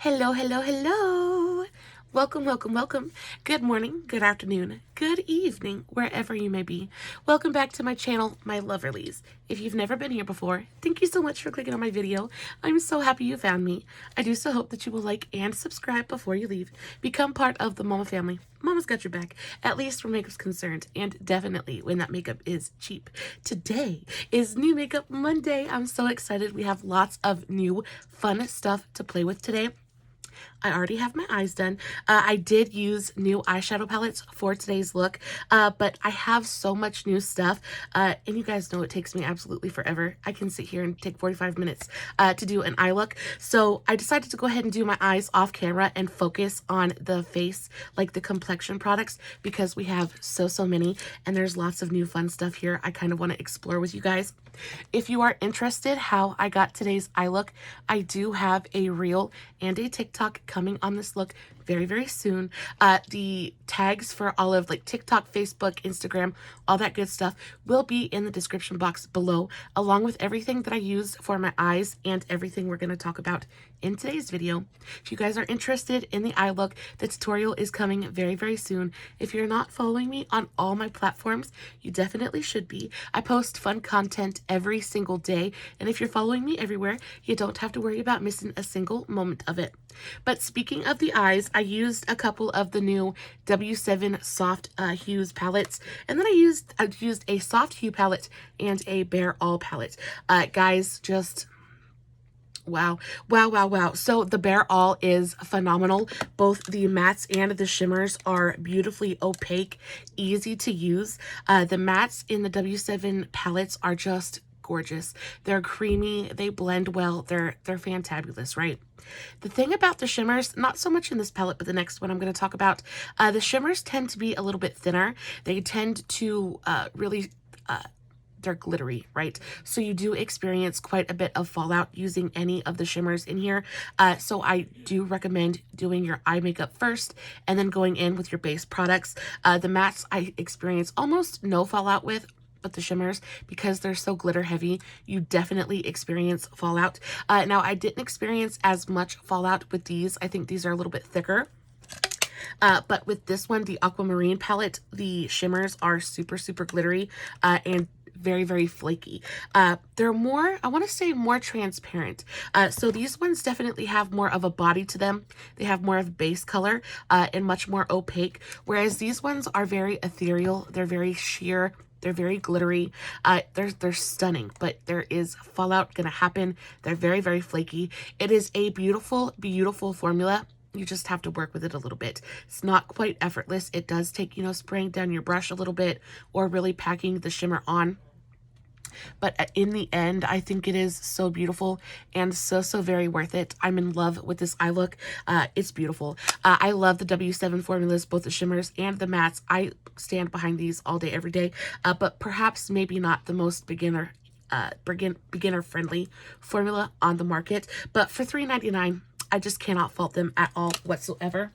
Hello, hello, hello. Welcome, welcome, welcome. Good morning, good afternoon, good evening, wherever you may be. Welcome back to my channel, my Loverlies. If you've never been here before, thank you so much for clicking on my video. I'm so happy you found me. I do so hope that you will like and subscribe before you leave. Become part of the Mama family. Mama's got your back, at least where makeup's concerned, and definitely when that makeup is cheap. Today is New Makeup Monday. I'm so excited. We have lots of new fun stuff to play with today. I already have my eyes done. I did use new eyeshadow palettes for today's look, but I have so much new stuff, and you guys know it takes me absolutely forever. I can sit here and take 45 minutes to do an eye look, so I decided to go ahead and do my eyes off camera and focus on the face, like the complexion products, because we have so many, and there's lots of new fun stuff here I kind of want to explore with you guys. If you are interested how I got today's eye look, I do have a reel and a TikTok coming on this look very soon. The tags for all of like TikTok, Facebook, Instagram, all that good stuff will be in the description box below, along with everything that I use for my eyes and everything we're going to talk about in today's video. If you guys are interested in the eye look, the tutorial is coming very soon. If you're not following me on all my platforms, you definitely should be. I post fun content every single day, and if you're following me everywhere, you don't have to worry about missing a single moment of it. But speaking of the eyes, I used a couple of the new W7 soft hues palettes, and then I used a soft hue palette and a bare all palette. Guys, just wow. So the bare all is phenomenal. Both the mattes and the shimmers are beautifully opaque, easy to use. The mattes in the W7 palettes are just gorgeous. They're creamy, they blend well, they're fantabulous, right? The thing about the shimmers, not so much in this palette, but the next one I'm going to talk about, the shimmers tend to be a little bit thinner. They tend to really they're glittery, right? So you do experience quite a bit of fallout using any of the shimmers in here. So I do recommend doing your eye makeup first and then going in with your base products. The mattes I experience almost no fallout with, but the shimmers, because they're so glitter heavy, you definitely experience fallout. Now I didn't experience as much fallout with these. I think these are a little bit thicker. But with this one, the Aquamarine palette, the shimmers are super glittery and very flaky. They're more, I want to say, more transparent. So these ones definitely have more of a body to them. They have more of base color and much more opaque, whereas these ones are very ethereal. They're very sheer. They're very glittery. They're stunning, but there is fallout gonna happen. They're very flaky. It is a beautiful formula. You just have to work with it a little bit. It's not quite effortless. It does take, spraying down your brush a little bit or really packing the shimmer on. But in the end, I think it is so beautiful and so very worth it. I'm in love with this eye look. It's beautiful. I love the W7 formulas, both the shimmers and the mattes. I stand behind these all day, every day. But perhaps maybe not the most beginner friendly formula on the market. But for $3.99, I just cannot fault them at all whatsoever.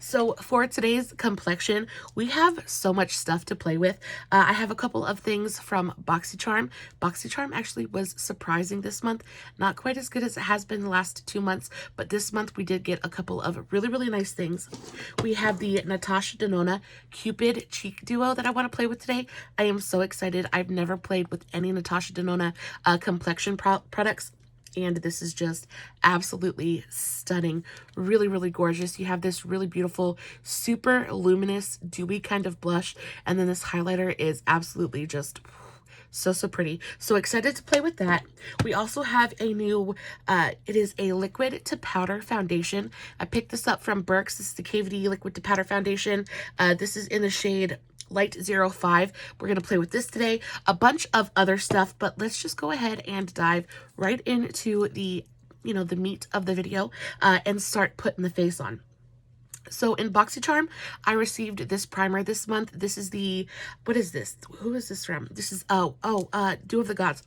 So for today's complexion, we have so much stuff to play with. I have a couple of things from BoxyCharm. BoxyCharm actually was surprising this month. Not quite as good as it has been the last 2 months, but this month we did get a couple of really nice things. We have the Natasha Denona Cupid Cheek Duo that I want to play with today. I am so excited. I've never played with any Natasha Denona complexion products, and this is just absolutely stunning. Really gorgeous. You have this really beautiful, super luminous, dewy kind of blush, and then this highlighter is absolutely just so pretty. So excited to play with that. We also have a new, it is a liquid to powder foundation. I picked this up from Burke's. This is the KVD liquid to powder foundation. This is in the shade Light 05. We're going to play with this today. A bunch of other stuff, but let's just go ahead and dive right into the, the meat of the video and start putting the face on. So in BoxyCharm, I received this primer this month. This is the, what is this? Who is this from? This is, Dew of the Gods.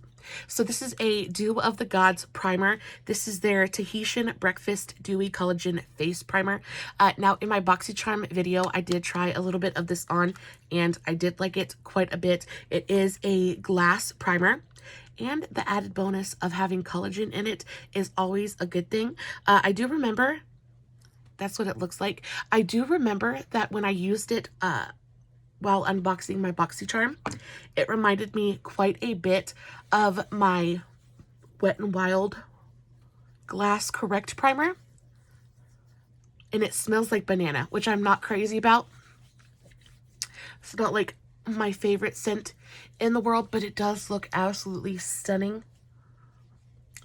So this is a Dew of the Gods primer. This is their Tahitian Breakfast Dewy Collagen Face Primer. Now, in my BoxyCharm video, I did try a little bit of this on, and I did like it quite a bit. It is a glass primer, and the added bonus of having collagen in it is always a good thing. I do remember That's what it looks like. I do remember that when I used it while unboxing my BoxyCharm, it reminded me quite a bit of my Wet n Wild Glass Correct Primer. And it smells like banana, which I'm not crazy about. It's not like my favorite scent in the world, but it does look absolutely stunning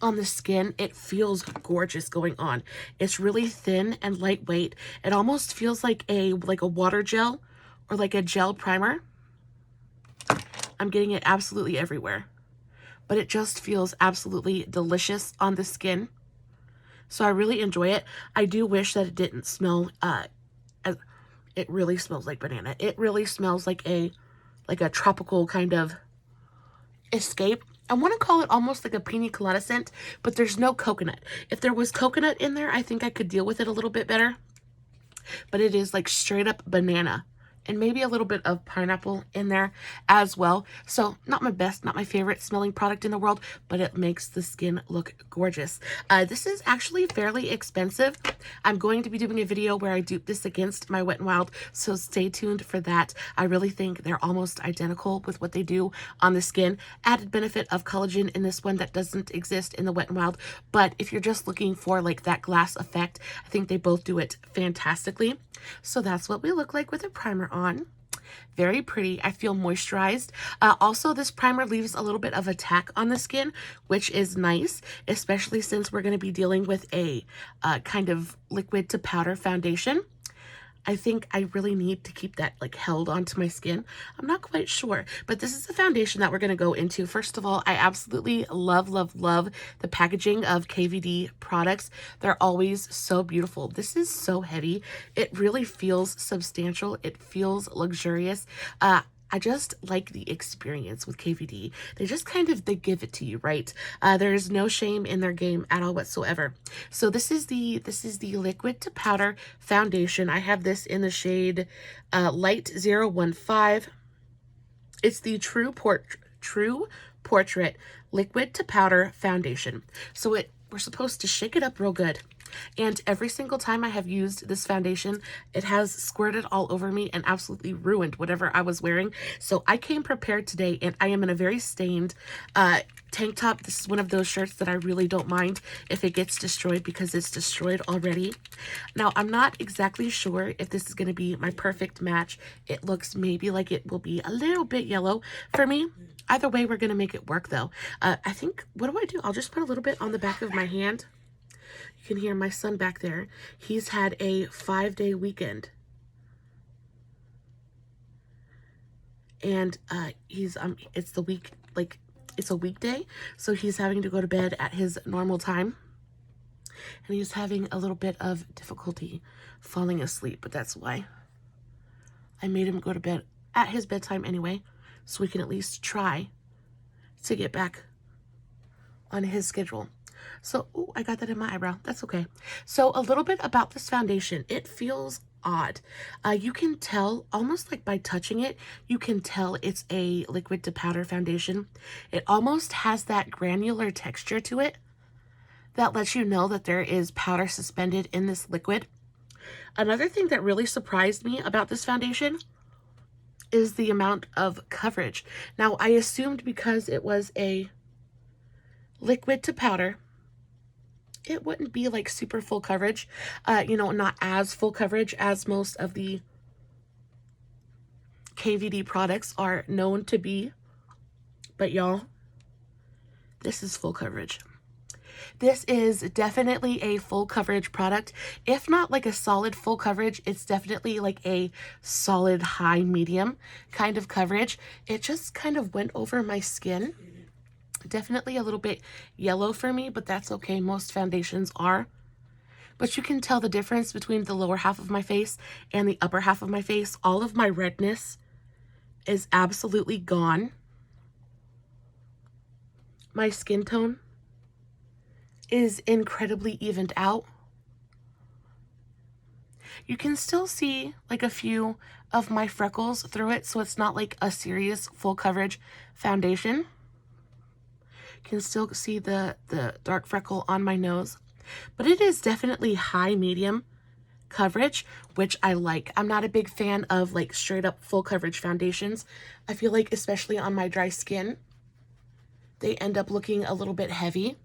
on the skin. It feels gorgeous going on. It's really thin and lightweight. It almost feels like a water gel or like a gel primer. I'm getting it absolutely everywhere, but it just feels absolutely delicious on the skin. So I really enjoy it. I do wish that it didn't smell, it really smells like banana. It really smells like a tropical kind of escape. I want to call it almost like a pina colada scent, but there's no coconut. If there was coconut in there, I think I could deal with it a little bit better. But it is like straight up banana. And maybe a little bit of pineapple in there as well. So not my best, not my favorite smelling product in the world, but it makes the skin look gorgeous. This is actually fairly expensive. I'm going to be doing a video where I dupe this against my Wet n Wild, so stay tuned for that. I really think they're almost identical with what they do on the skin. Added benefit of collagen in this one that doesn't exist in the Wet n Wild, but if you're just looking for like that glass effect, I think they both do it fantastically. So that's what we look like with a primer on. Very pretty. I feel moisturized. Also, this primer leaves a little bit of a tack on the skin, which is nice, especially since we're going to be dealing with a kind of liquid to powder foundation. I think I really need to keep that like held onto my skin. I'm not quite sure, but this is the foundation that we're going to go into. First of all, I absolutely love, love, love the packaging of KVD products. They're always so beautiful. This is so heavy. It really feels substantial. It feels luxurious. I just like the experience with KVD. They give it to you, right? There's no shame in their game at all whatsoever. So this is the liquid to powder foundation. I have this in the shade Light 015. It's the True Portrait liquid to powder foundation. So we're supposed to shake it up real good. And every single time I have used this foundation, it has squirted all over me and absolutely ruined whatever I was wearing. So I came prepared today, and I am in a very stained tank top. This is one of those shirts that I really don't mind if it gets destroyed because it's destroyed already. Now, I'm not exactly sure if this is going to be my perfect match. It looks maybe like it will be a little bit yellow for me. Either way, we're going to make it work, though. I think, what do? I'll just put a little bit on the back of my hand. You can hear my son back there. He's had a 5-day weekend. And it's a weekday, so he's having to go to bed at his normal time. And he's having a little bit of difficulty falling asleep, but that's why I made him go to bed at his bedtime anyway, so we can at least try to get back on his schedule. So, ooh, I got that in my eyebrow. That's okay. So a little bit about this foundation. It feels odd. You can tell, almost like by touching it, you can tell it's a liquid to powder foundation. It almost has that granular texture to it that lets you know that there is powder suspended in this liquid. Another thing that really surprised me about this foundation is the amount of coverage. Now, I assumed because it was a liquid to powder, it wouldn't be like super full coverage, not as full coverage as most of the KVD products are known to be. But y'all, this is full coverage. This is definitely a full coverage product. If not like a solid full coverage, it's definitely like a solid high medium kind of coverage. It just kind of went over my skin. Definitely a little bit yellow for me, but that's okay. Most foundations are. But you can tell the difference between the lower half of my face and the upper half of my face. All of my redness is absolutely gone. My skin tone is incredibly evened out. You can still see like a few of my freckles through it, so it's not like a serious full coverage foundation. Can still see the dark freckle on my nose, but it is definitely high medium coverage, which I like. I'm not a big fan of like straight up full coverage foundations. I feel like, especially on my dry skin, they end up looking a little bit heavy.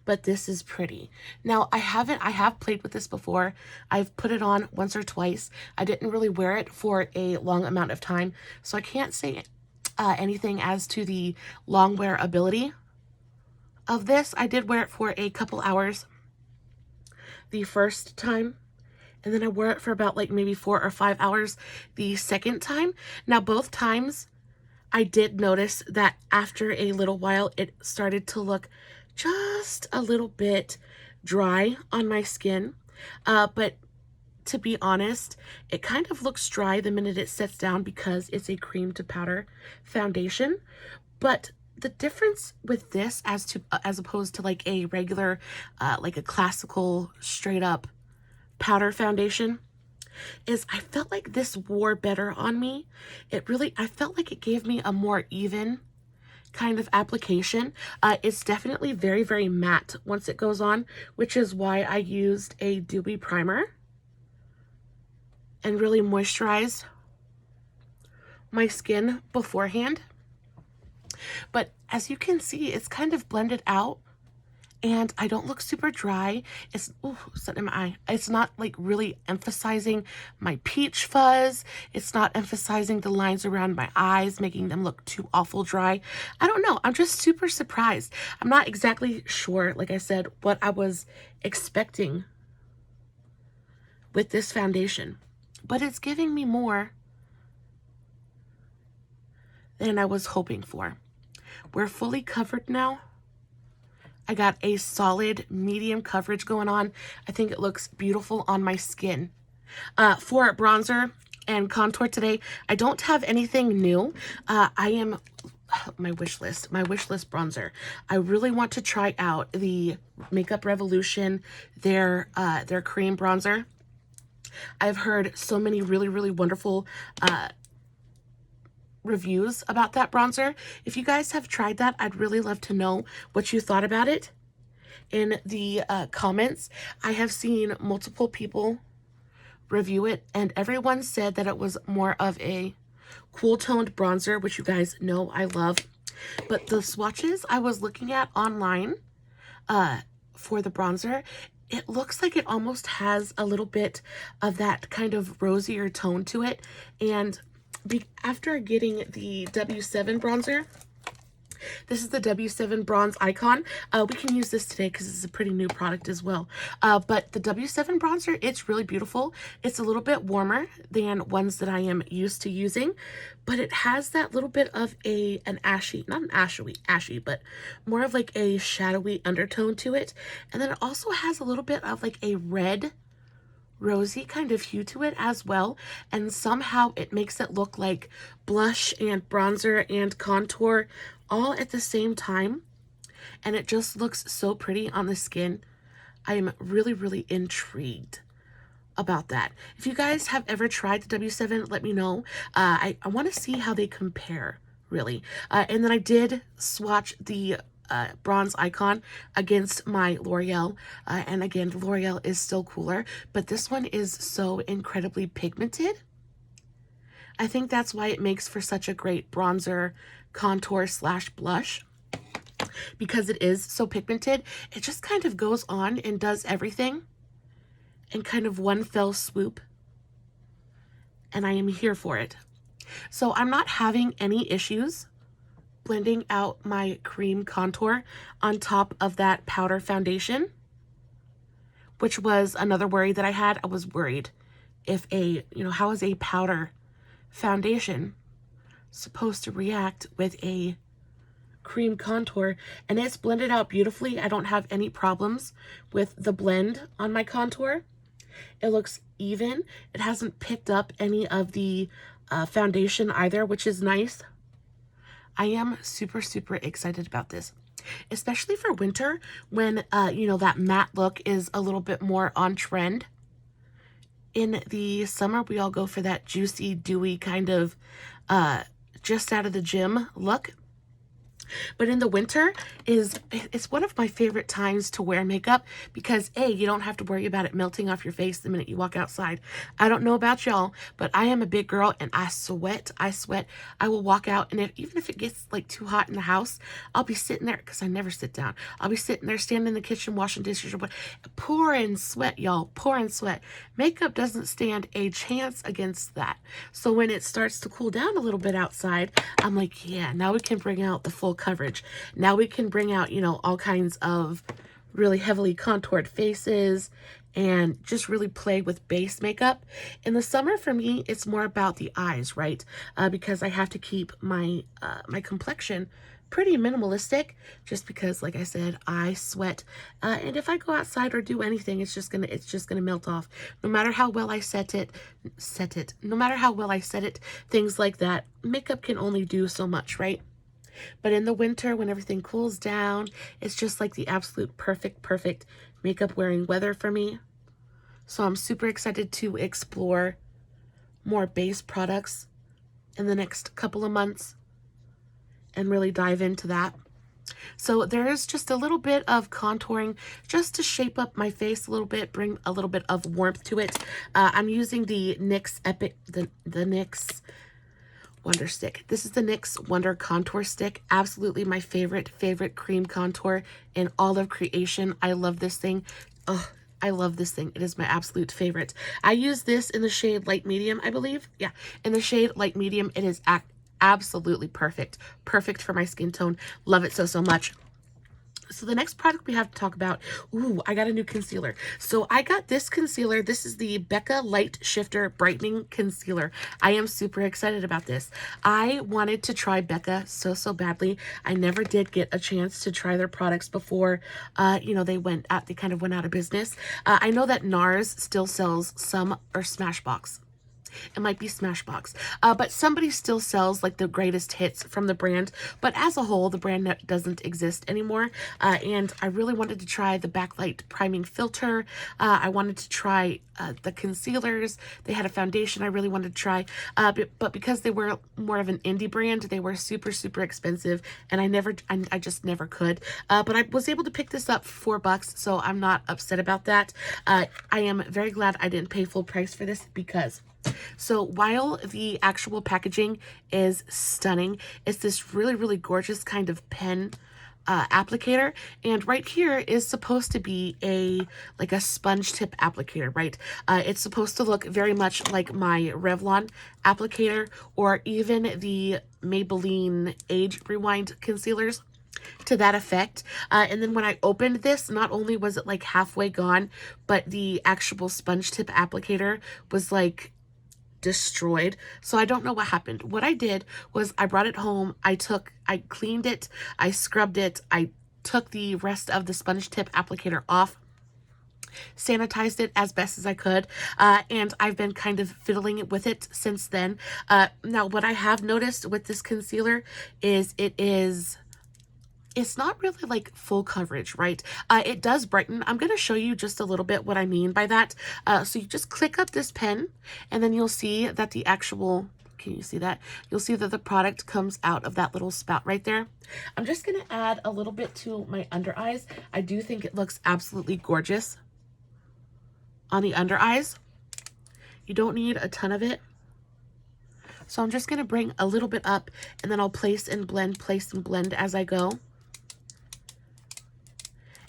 But this is pretty. Now, I have played with this before. I've put it on once or twice. I didn't really wear it for a long amount of time, so I can't say anything as to the long wear ability of this. I did wear it for a couple hours the first time, and then I wore it for about like maybe 4 or 5 hours the second time. Now, both times I did notice that after a little while, it started to look just a little bit dry on my skin. But to be honest, it kind of looks dry the minute it sets down because it's a cream to powder foundation. But the difference with this as opposed to like a regular, like a classical straight up powder foundation, is I felt like this wore better on me. I felt like it gave me a more even kind of application. It's definitely very, very matte once it goes on, which is why I used a dewy primer and really moisturized my skin beforehand. But as you can see, it's kind of blended out and I don't look super dry. It's, ooh, set in my eye. It's not like really emphasizing my peach fuzz. It's not emphasizing the lines around my eyes, making them look too awful dry. I don't know. I'm just super surprised. I'm not exactly sure, like I said, what I was expecting with this foundation, but it's giving me more than I was hoping for. We're fully covered now. I got a solid medium coverage going on. I think it looks beautiful on my skin. For bronzer and contour today, I don't have anything new. My wish list bronzer. I really want to try out the Makeup Revolution, their cream bronzer. I've heard so many really, really wonderful reviews about that bronzer. If you guys have tried that, I'd really love to know what you thought about it in the comments. I have seen multiple people review it and everyone said that it was more of a cool toned bronzer, which you guys know I love. But the swatches I was looking at online for the bronzer, it looks like it almost has a little bit of that kind of rosier tone to it. And after getting the W7 bronzer, this is the W7 Bronze Icon. We can use this today because it's a pretty new product as well. But the W7 bronzer, it's really beautiful. It's a little bit warmer than ones that I am used to using, but it has that little bit of an ashy, not an ashy, but more of like a shadowy undertone to it. And then it also has a little bit of like a red, rosy kind of hue to it as well, and somehow it makes it look like blush and bronzer and contour all at the same time, and it just looks so pretty on the skin. I am really, really intrigued about that. If you guys have ever tried the W7, let me know. I want to see how they compare, really. And then I did swatch the Bronze Icon against my L'Oreal, and again, L'Oreal is still cooler, but this one is so incredibly pigmented. I think that's why it makes for such a great bronzer, contour / blush, because it is so pigmented. It just kind of goes on and does everything in kind of one fell swoop, and I am here for it. So I'm not having any issues blending out my cream contour on top of that powder foundation, which was another worry that I had. I was worried if how is a powder foundation supposed to react with a cream contour? And it's blended out beautifully. I don't have any problems with the blend on my contour. It looks even. It hasn't picked up any of the foundation either, which is nice. I am super, super excited about this, especially for winter when, that matte look is a little bit more on trend. In the summer, we all go for that juicy, dewy kind of just out of the gym look. But in the winter it's one of my favorite times to wear makeup because A, you don't have to worry about it melting off your face the minute you walk outside. I don't know about y'all, but I am a big girl and I sweat. I will walk out, and even if it gets like too hot in the house, I'll be sitting there because I never sit down. I'll be sitting there, standing in the kitchen, washing dishes or what, pouring sweat, y'all, pouring sweat. Makeup doesn't stand a chance against that. So when it starts to cool down a little bit outside, I'm like, yeah, now we can bring out the full coverage. Now we can bring out, you know, all kinds of really heavily contoured faces and just really play with base makeup. In the summer, for me, it's more about the eyes, right? Because I have to keep my my complexion pretty minimalistic, just because, like I said, I sweat, and if I go outside or do anything, it's just gonna melt off. No matter how well I set it, no matter how well I set it, things like that. Makeup can only do so much, right? But in the winter, when everything cools down, it's just like the absolute perfect makeup wearing weather for me. So I'm super excited to explore more base products in the next couple of months and really dive into that. So there's just a little bit of contouring just to shape up my face a little bit, bring a little bit of warmth to it. I'm using the NYX the NYX Wonder Stick. This is the NYX Wonder Contour Stick. Absolutely my favorite cream contour in all of creation. I love this thing. Oh, I love this thing. It is my absolute favorite. I use this in the shade light medium, I believe. Yeah, in the shade light medium. It is absolutely perfect. Perfect for my skin tone. Love it so much. So the next product we have to talk about, ooh, I got a new concealer. So I got this concealer. This is the Becca Light Shifter Brightening Concealer. I am super excited about this. I wanted to try Becca so badly. I never did get a chance to try their products before, you know, they kind of went out of business. I know that NARS still sells some, or Smashbox. It might be Smashbox. But somebody still sells like the greatest hits from the brand. But as a whole, the brand doesn't exist anymore. And I really wanted to try the Backlight Priming Filter. I wanted to try the concealers. They had a foundation I really wanted to try. But because they were more of an indie brand, they were super expensive. And I just never could. But I was able to pick this up for $4. So I'm not upset about that. I am very glad I didn't pay full price for this because... So while the actual packaging is stunning, it's this really gorgeous kind of pen applicator, and right here is supposed to be like a sponge tip applicator, right? It's supposed to look very much like my Revlon applicator or even the Maybelline Age Rewind concealers, to that effect. And then when I opened this, not only was it like halfway gone, but the actual sponge tip applicator was like destroyed. So I don't know what happened. What I did was I brought it home. I cleaned it. I scrubbed it. I took the rest of the sponge tip applicator off, sanitized it as best as I could, and I've been kind of fiddling with it since then. Now, what I have noticed with this concealer is it's not really like full coverage, right? It does brighten. I'm going to show you just a little bit what I mean by that. So you just click up this pen and then you'll see that the actual, can you see that? You'll see that the product comes out of that little spout right there. I'm just going to add a little bit to my under eyes. I do think it looks absolutely gorgeous on the under eyes. You don't need a ton of it. So I'm just going to bring a little bit up and then I'll place and blend as I go.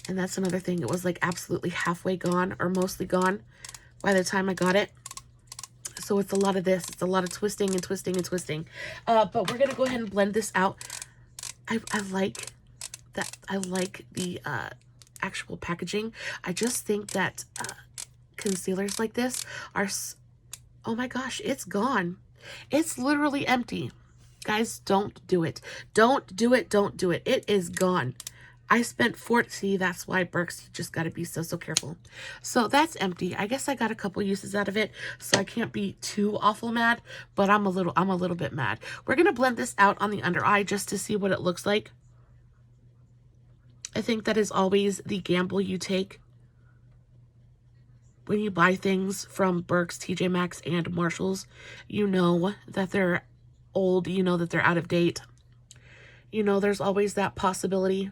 And that's another thing. It was like absolutely halfway gone or mostly gone by the time I got it. So it's a lot of this. It's a lot of twisting and twisting and twisting. But we're going to go ahead and blend this out. I like that. I like the actual packaging. I just think that concealers like this are... Oh my gosh, it's gone. It's literally empty. Guys, don't do it. Don't do it. Don't do it. It is gone. I spent see, that's why, Burks, you just got to be so careful. So that's empty. I guess I got a couple uses out of it, so I can't be too awful mad, but I'm a little bit mad. We're going to blend this out on the under eye just to see what it looks like. I think that is always the gamble you take when you buy things from Burks, TJ Maxx, and Marshalls. You know that they're old. You know that they're out of date. You know, there's always that possibility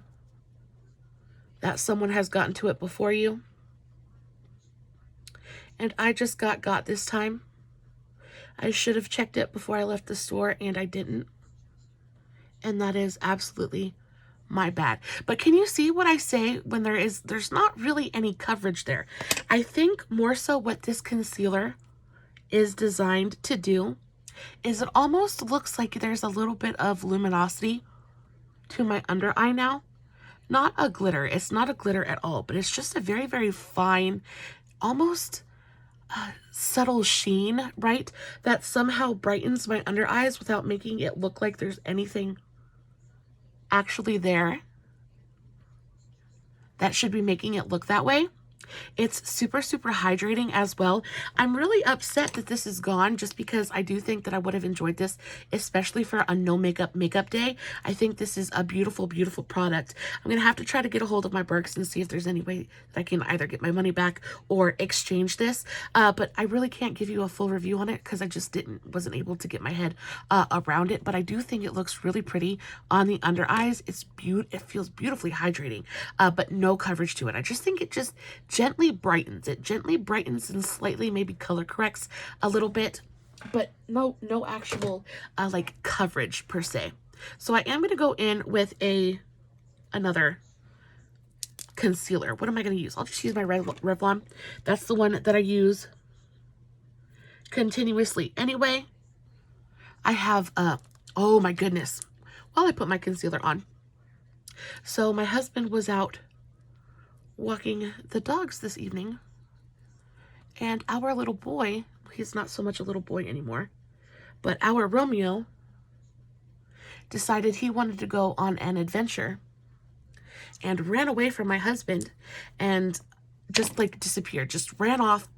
that someone has gotten to it before you. And I just got this time. I should have checked it before I left the store, and I didn't. And that is absolutely my bad. But can you see what I say when there's not really any coverage there? I think more so what this concealer is designed to do is it almost looks like there's a little bit of luminosity to my under eye now. Not a glitter. It's not a glitter at all, but it's just a very, very fine, almost subtle sheen, right? That somehow brightens my under eyes without making it look like there's anything actually there that should be making it look that way. It's super, super hydrating as well. I'm really upset that this is gone just because I do think that I would have enjoyed this, especially for a no makeup day. I think this is a beautiful, beautiful product. I'm going to have to try to get a hold of my Berks and see if there's any way that I can either get my money back or exchange this. But I really can't give you a full review on it because I just wasn't able to get my head around it. But I do think it looks really pretty on the under eyes. It feels beautifully hydrating, but no coverage to it. I just think it just gently brightens. It gently brightens and slightly maybe color corrects a little bit, but no actual like coverage per se. So I am going to go in with another concealer. What am I going to use? I'll just use my Revlon. That's the one that I use continuously anyway. I have oh my goodness, while I put my concealer on, so my husband was out walking the dogs this evening, and our little boy, he's not so much a little boy anymore, but our Romeo decided he wanted to go on an adventure and ran away from my husband and just like disappeared, just ran off,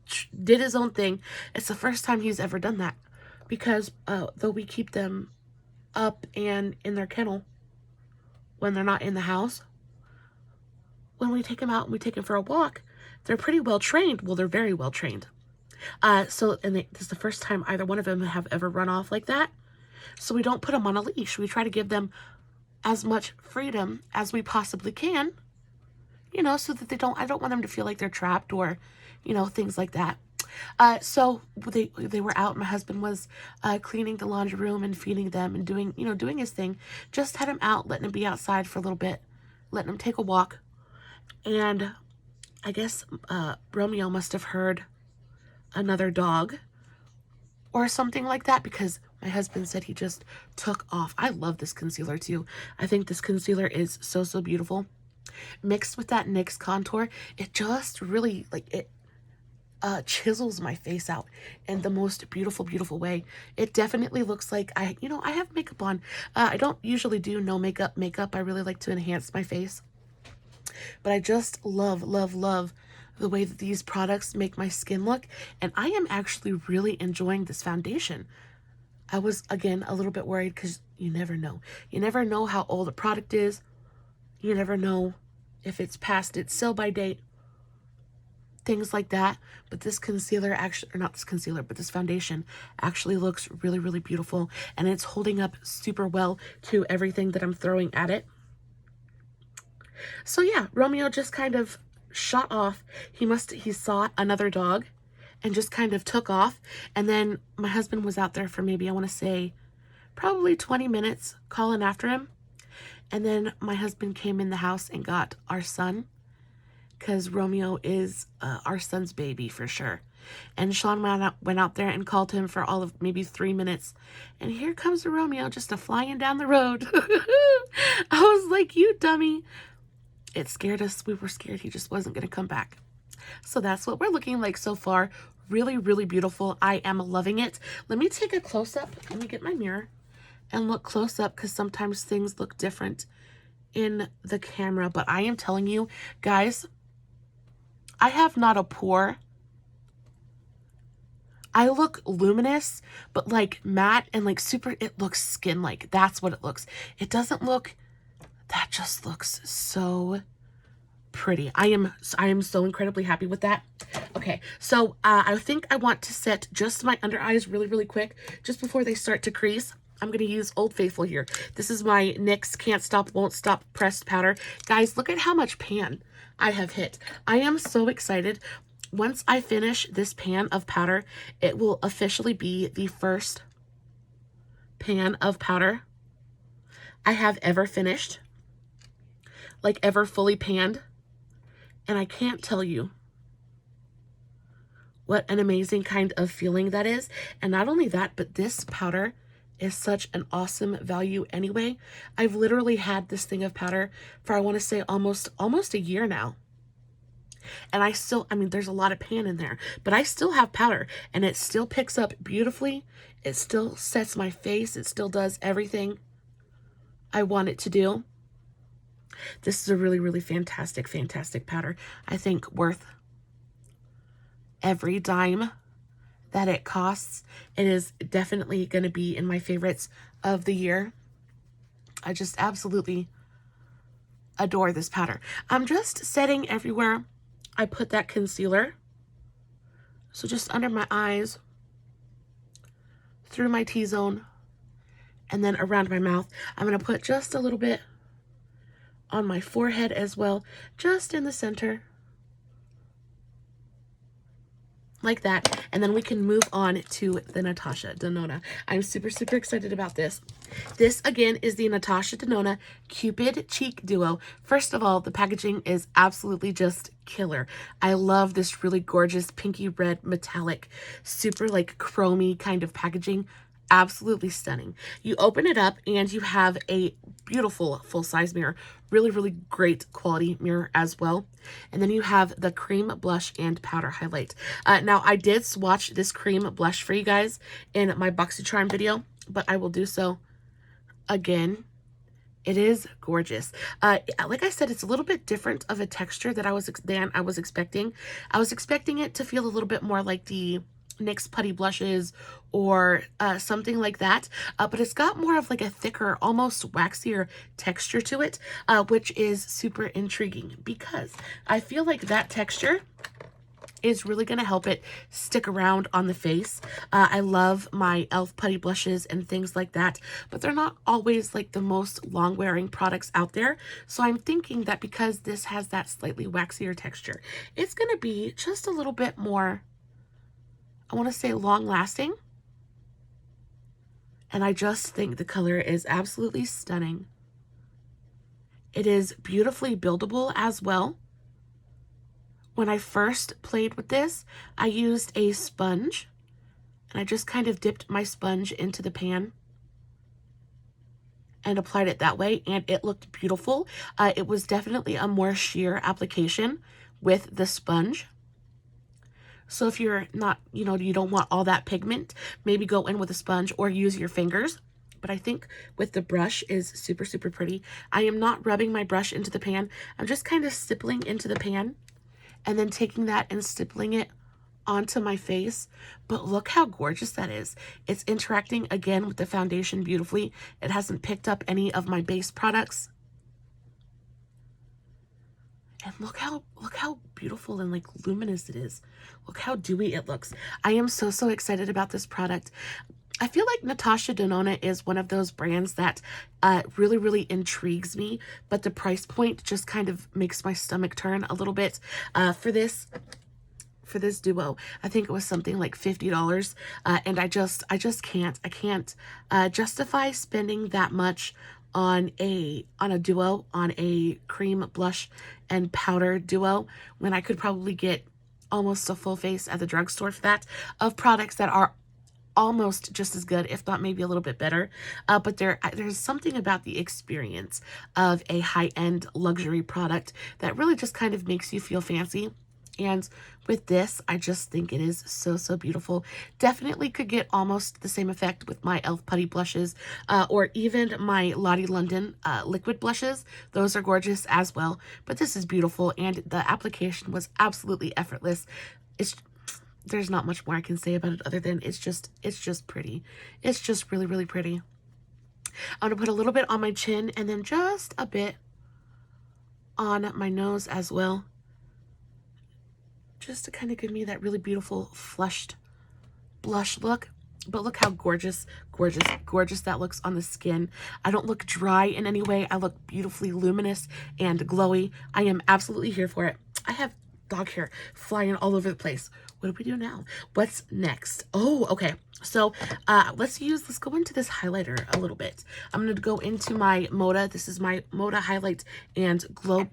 did his own thing. It's the first time he's ever done that because though we keep them up and in their kennel when they're not in the house, when we take them out and we take them for a walk, they're pretty well trained. Well, they're very well trained. This is the first time either one of them have ever run off like that. So we don't put them on a leash. We try to give them as much freedom as we possibly can, you know, so that I don't want them to feel like they're trapped or, you know, things like that. So they were out. My husband was cleaning the laundry room and feeding them and doing his thing. Just had him out, letting him be outside for a little bit, letting him take a walk. And I guess Romeo must have heard another dog or something like that because my husband said he just took off. I love this concealer too. I think this concealer is so, so beautiful. Mixed with that NYX contour, it just really, like, it chisels my face out in the most beautiful, beautiful way. It definitely looks like I have makeup on. I don't usually do no makeup. I really like to enhance my face. But I just love, love, love the way that these products make my skin look. And I am actually really enjoying this foundation. I was, again, a little bit worried because you never know. You never know how old a product is. You never know if it's past its sell-by date. Things like that. But this concealer actually, or not this concealer, but this foundation actually looks really, really beautiful. And it's holding up super well to everything that I'm throwing at it. So yeah, Romeo just kind of shot off. He saw another dog and just kind of took off. And then my husband was out there for maybe, I want to say, probably 20 minutes calling after him. And then my husband came in the house and got our son, because Romeo is our son's baby for sure. And Sean went out there and called him for all of maybe 3 minutes. And here comes Romeo just flying down the road. I was like, you dummy. It scared us. We were scared he just wasn't going to come back. So that's what we're looking like so far. Really, really beautiful. I am loving it. Let me take a close-up. Let me get my mirror and look close up because sometimes things look different in the camera. But I am telling you, guys, I have not a pore. I look luminous, but like matte and like super, it looks skin-like. That's what it looks. It doesn't look... That just looks so pretty. I am so incredibly happy with that. Okay, so I think I want to set just my under eyes really, really quick, just before they start to crease. I'm going to use Old Faithful here. This is my NYX Can't Stop, Won't Stop pressed powder. Guys, look at how much pan I have hit. I am so excited. Once I finish this pan of powder, it will officially be the first pan of powder I have ever finished, like ever fully panned. And I can't tell you what an amazing kind of feeling that is. And not only that, but this powder is such an awesome value anyway. I've literally had this thing of powder for, I want to say, almost a year now. And I still, I mean, there's a lot of pan in there, but I still have powder and it still picks up beautifully. It still sets my face. It still does everything I want it to do. This is a really, really fantastic powder. I think worth every dime that it costs. It is definitely going to be in my favorites of the year. I just absolutely adore this powder. I'm just setting everywhere I put that concealer. So just under my eyes, through my T-zone, and then around my mouth. I'm going to put just a little bit on my forehead as well, just in the center. Like that, and then we can move on to the Natasha Denona. I'm super excited about this. This again is the Natasha Denona Cupid Cheek Duo. First of all, the packaging is absolutely just killer. I love this really gorgeous pinky red metallic, super like chromy kind of packaging. Absolutely stunning. You open it up and you have a beautiful full-size mirror. Really great quality mirror as well. And then you have the cream blush and powder highlight. Now, I did swatch this cream blush for you guys in my BoxyCharm video, but I will do so again. It is gorgeous. Like I said, it's a little bit different of a texture than I was expecting. I was expecting it to feel a little bit more like the NYX Putty Blushes or something like that, but it's got more of like a thicker, almost waxier texture to it, which is super intriguing because I feel like that texture is really going to help it stick around on the face. I love my e.l.f. putty blushes and things like that, but they're not always like the most long-wearing products out there. So I'm thinking that because this has that slightly waxier texture, it's going to be just a little bit more, I want to say, long-lasting. And I just think the color is absolutely stunning. It is beautifully buildable as well. When I first played with this, I used a sponge and I just kind of dipped my sponge into the pan and applied it that way, and it looked beautiful. It was definitely a more sheer application with the sponge. So if you're not, you don't want all that pigment, maybe go in with a sponge or use your fingers. But I think with the brush is super pretty. I am not rubbing my brush into the pan. I'm just kind of stippling into the pan and then taking that and stippling it onto my face. But look how gorgeous that is. It's interacting again with the foundation beautifully. It hasn't picked up any of my base products. And look how beautiful and like luminous it is. Look how dewy it looks. I am so excited about this product. I feel like Natasha Denona is one of those brands that really intrigues me, but the price point just kind of makes my stomach turn a little bit. For this duo, I think it was something like $50, and I just can't justify spending that much on a duo, on a cream blush and powder duo, when I could probably get almost a full face at the drugstore for that, of products that are almost just as good, if not maybe a little bit better. But there's something about the experience of a high-end luxury product that really just kind of makes you feel fancy. And with this, I just think it is so beautiful. Definitely could get almost the same effect with my e.l.f. putty blushes, or even my Lottie London liquid blushes. Those are gorgeous as well. But this is beautiful, and the application was absolutely effortless. There's not much more I can say about it other than it's just pretty. It's just really pretty. I'm going to put a little bit on my chin and then just a bit on my nose as well, just to kind of give me that really beautiful flushed blush look. But look how gorgeous, gorgeous, gorgeous that looks on the skin. I don't look dry in any way. I look beautifully luminous and glowy. I am absolutely here for it. I have dog hair flying all over the place. What do we do now? What's next? Oh, okay. So let's go into this highlighter a little bit. I'm going to go into my Moda. This is my Moda Highlight and Glow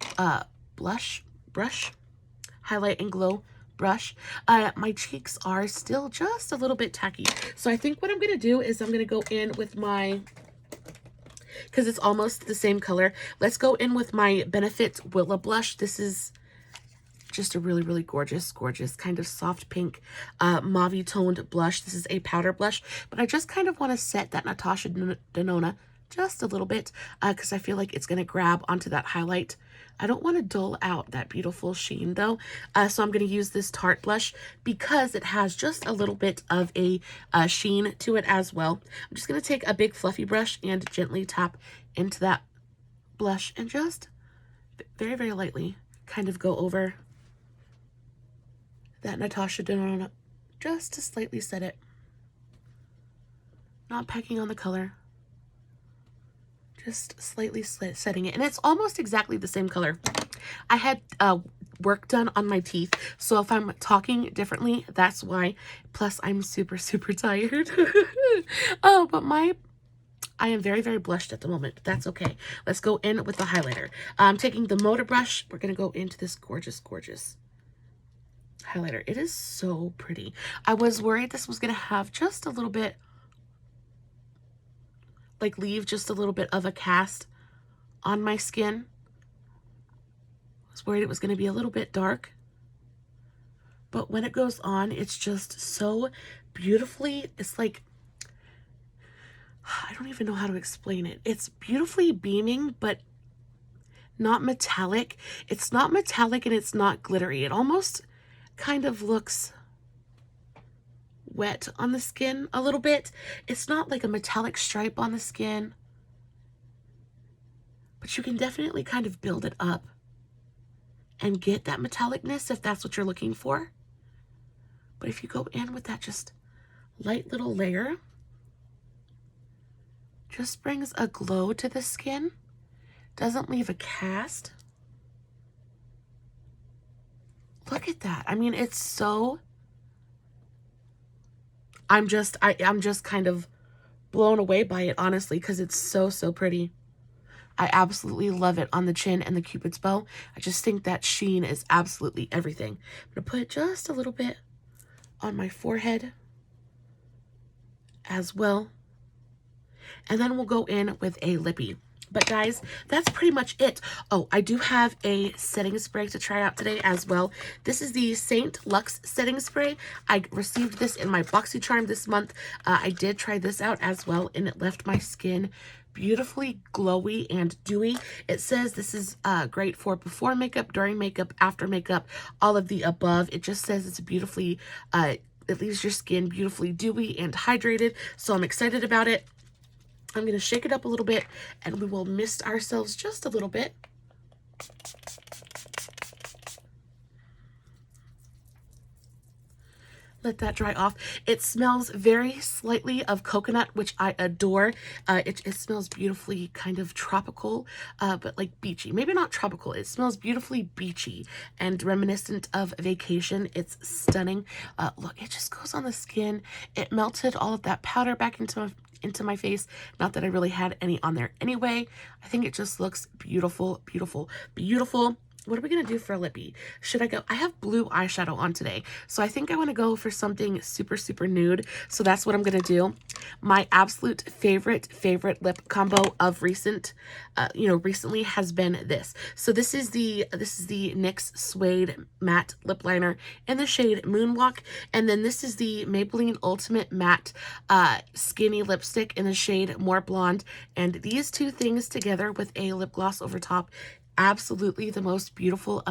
brush. Highlight and Glow brush. My cheeks are still just a little bit tacky. So I think what I'm going to do is I'm going to go in with my, because it's almost the same color. Let's go in with my Benefit Willa blush. This is just a really, really gorgeous, gorgeous kind of soft pink, mauve toned blush. This is a powder blush, but I just kind of want to set that Natasha Denona just a little bit because I feel like it's going to grab onto that highlight. I don't want to dull out that beautiful sheen though. So I'm going to use this Tarte blush because it has just a little bit of a sheen to it as well. I'm just going to take a big fluffy brush and gently tap into that blush and just very, very lightly kind of go over that Natasha Denona just to slightly set it. Not packing on the color. Just slightly setting it. And it's almost exactly the same color. I had work done on my teeth. So if I'm talking differently, that's why. Plus, I'm super, super tired. Oh, but I am very, very blushed at the moment, but that's okay. Let's go in with the highlighter. I'm taking the Moda brush. We're going to go into this gorgeous, gorgeous highlighter. It is so pretty. I was worried this was going to have just a little bit, like leave just a little bit of a cast on my skin. I was worried it was going to be a little bit dark. But when it goes on, it's just so beautifully, it's like, I don't even know how to explain it. It's beautifully beaming, but not metallic. It's not metallic and it's not glittery. It almost kind of looks wet on the skin a little bit. It's not like a metallic stripe on the skin, but you can definitely kind of build it up and get that metallicness if that's what you're looking for. But if you go in with that just light little layer, just brings a glow to the skin, doesn't leave a cast. Look at that. I mean, it's so, I'm just kind of blown away by it, honestly, because it's so, so pretty. I absolutely love it on the chin and the Cupid's bow. I just think that sheen is absolutely everything. I'm going to put just a little bit on my forehead as well. And then we'll go in with a lippy. But guys, that's pretty much it. Oh, I do have a setting spray to try out today as well. This is the Saint Luxe setting spray. I received this in my BoxyCharm this month. I did try this out as well, and it left my skin beautifully glowy and dewy. It says this is great for before makeup, during makeup, after makeup, all of the above. It just says it's beautifully, it leaves your skin beautifully dewy and hydrated. So I'm excited about it. I'm going to shake it up a little bit and we will mist ourselves just a little bit. Let that dry off. It smells very slightly of coconut, which I adore. It smells beautifully kind of tropical, but like beachy. Maybe not tropical. It smells beautifully beachy and reminiscent of vacation. It's stunning. Look, it just goes on the skin. It melted all of that powder back into my face. Not that I really had any on there anyway. I think it just looks beautiful, beautiful, beautiful. What are we going to do for a lippy? Should I go? I have blue eyeshadow on today, so I think I want to go for something super, super nude. So that's what I'm going to do. My absolute favorite lip combo of recently has been this. So this is the NYX Suede Matte Lip Liner in the shade Moonwalk. And then this is the Maybelline Ultimate Matte Skinny Lipstick in the shade More Blonde. And these two things together with a lip gloss over top, absolutely the most beautiful,